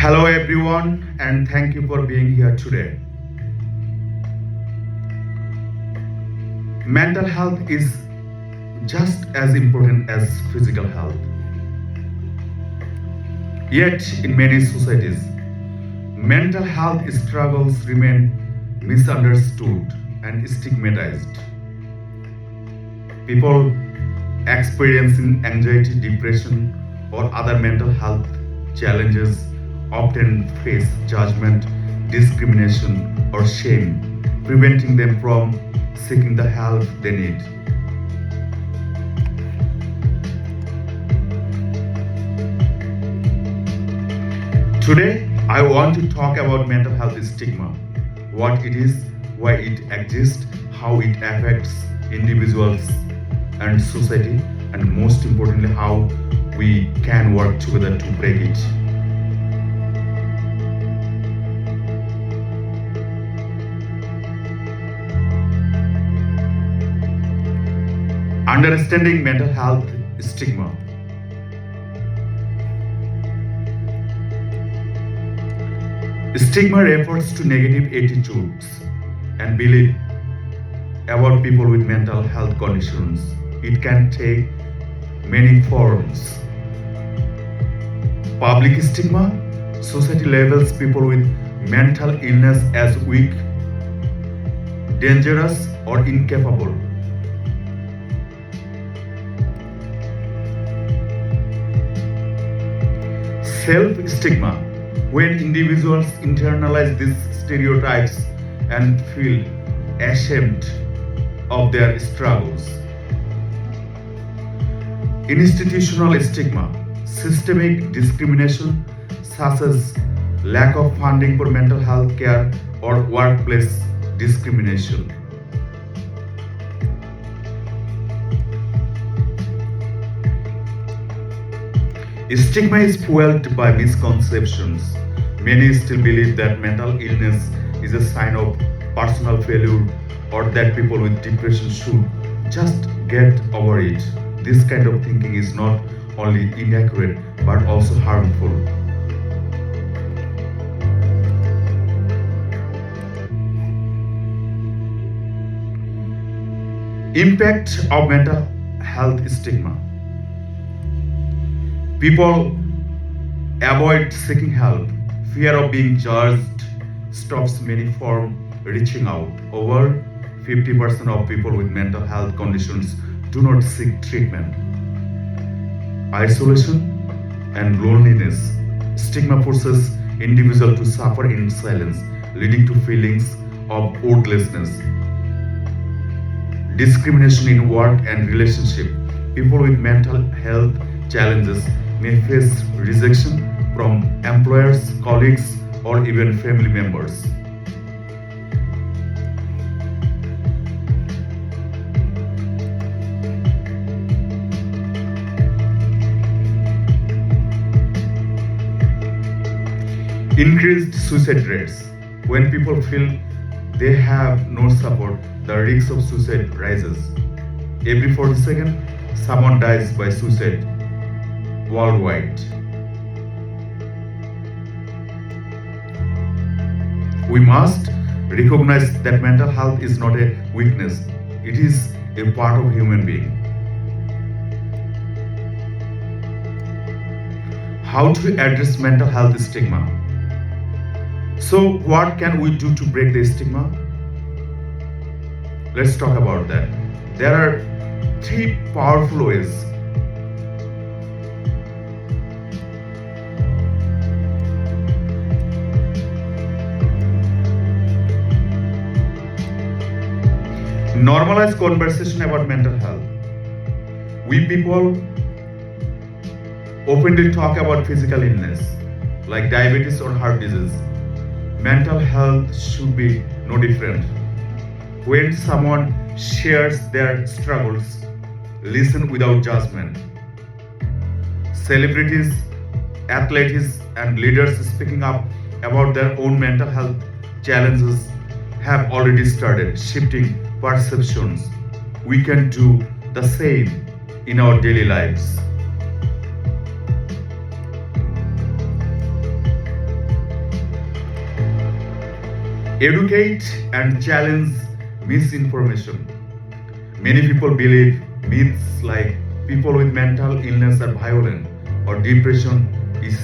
Hello, everyone, and thank you for being here today. Mental health is just as important as physical health. Yet, in many societies, mental health struggles remain misunderstood and stigmatized. People experiencing anxiety, depression, or other mental health challenges often face judgment, discrimination, or shame, preventing them from seeking the help they need. Today, I want to talk about mental health stigma, what it is, why it exists, how it affects individuals and society, and most importantly, how we can work together to break it. Understanding mental health stigma. Stigma refers to negative attitudes and belief about people with mental health conditions. It can take many forms. Public stigma. Society labels people with mental illness as weak, dangerous, or incapable. Self-stigma, when individuals internalize these stereotypes and feel ashamed of their struggles. Institutional stigma, systemic discrimination such as lack of funding for mental health care or workplace discrimination. Stigma is fueled by misconceptions. Many still believe that mental illness is a sign of personal failure or that people with depression should just get over it. This kind of thinking is not only inaccurate but also harmful. Impact of mental health stigma. People avoid seeking help. Fear of being judged stops many from reaching out. Over 50% of people with mental health conditions do not seek treatment. Isolation and loneliness. Stigma forces individuals to suffer in silence, leading to feelings of worthlessness. Discrimination in work and relationship. People with mental health challenges may face rejection from employers, colleagues, or even family members. Increased suicide rates. When people feel they have no support, the risk of suicide rises. Every 40 seconds, someone dies by suicide worldwide. We must recognize that mental health is not a weakness, it is a part of human being. How to address mental health stigma? So, what can we do to break the stigma? Let's talk about that. There are three powerful ways. Normalize conversation about mental health. We people openly talk about physical illness like diabetes or heart disease. Mental health should be no different. When someone shares their struggles, listen without judgment. Celebrities, athletes, and leaders speaking up about their own mental health challenges have already started shifting perceptions. We can do the same in our daily lives. Educate and challenge misinformation. Many people believe myths like people with mental illness are violent or depression is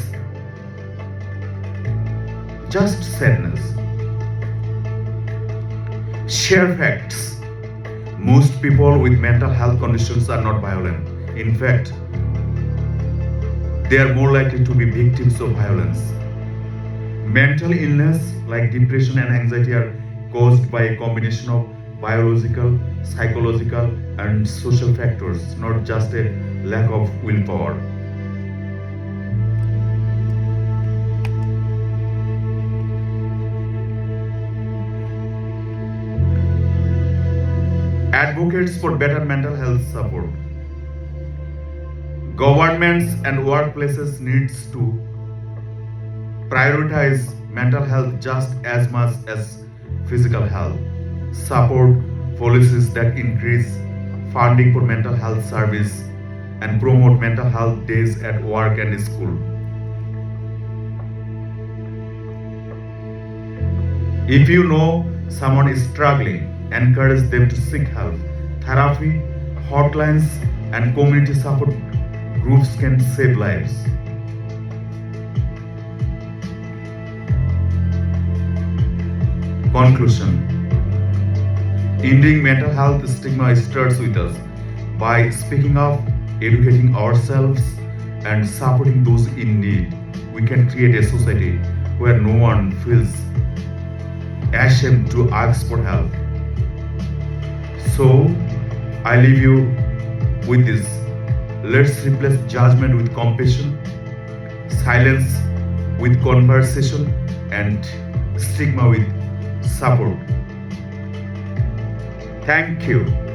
just sadness. Share facts. Most people with mental health conditions are not violent. In fact, they are more likely to be victims of violence. Mental illness like depression and anxiety are caused by a combination of biological, psychological, and social factors, not just a lack of willpower. Advocates for better mental health support. Governments and workplaces needs to prioritize mental health just as much as physical health. Support policies that increase funding for mental health service and promote mental health days at work and school. If you know someone is struggling, encourage them to seek help. Therapy, hotlines, and community support groups can save lives. Conclusion. Ending mental health stigma starts with us. By speaking up, educating ourselves, and supporting those in need, we can create a society where no one feels ashamed to ask for help. So, I leave you with this. Let's replace judgment with compassion, silence with conversation, and stigma with support. Thank you.